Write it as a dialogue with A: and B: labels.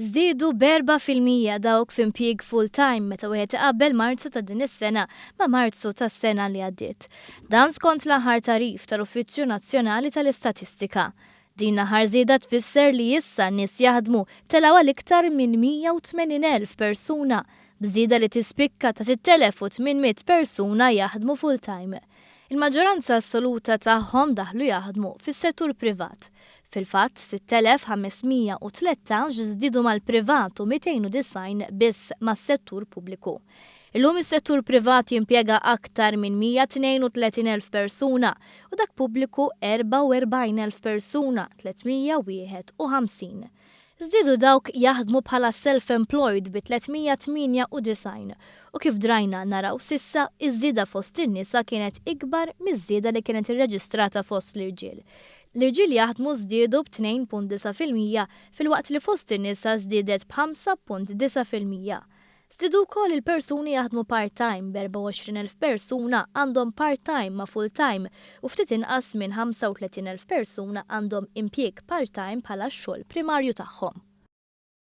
A: Żdiedu b'4% dawk f'impjieg full-time meta wieħed iqabbel Marzu ta' din is-sena ma' Marzu tas-sena li għaddiet. Dan skont l-aħħar tarif tal-Uffiċċju Nazzjonali tal-Istatistika. Din l-aħħar żieda tfisser li issa n-nies jaħdmu telgħu għal iktar minn 180,000 persuna, b'żieda li tispikka ta' 6,800 persuna jaħdmu full-time. Il-maġġoranza assoluta tagħhom daħlu jaħdmu fis-settur privat. Fil-fatt, 6,513 żdiedu mal-privat u 290 biss mas-settur pubbliku. Illum is-settur privat jimpjega aktar minn 132,000 persuna u dak pubbliku 44,000 persuna, 351. Żdiedu dawk jaħdmu bħala self-employed bi 398 u kif drajna naraw sissa iż-żieda fost in-nisa kienet ikbar miż-żieda li kienet irreġistrata fost l-irġiel. L-irġiel jaħdmu żdiedu b'2.9% fil-waqt li fost in-nisa żdiedet b'5.9%. Żdiedu wkoll il-persuni jaħdmu part-time b'24,000 persuna għandhom part-time ma' full-time u ftit inqas minn 35,000 persuna għandhom impjieg part-time bħala x-xogħol primarju tagħhom.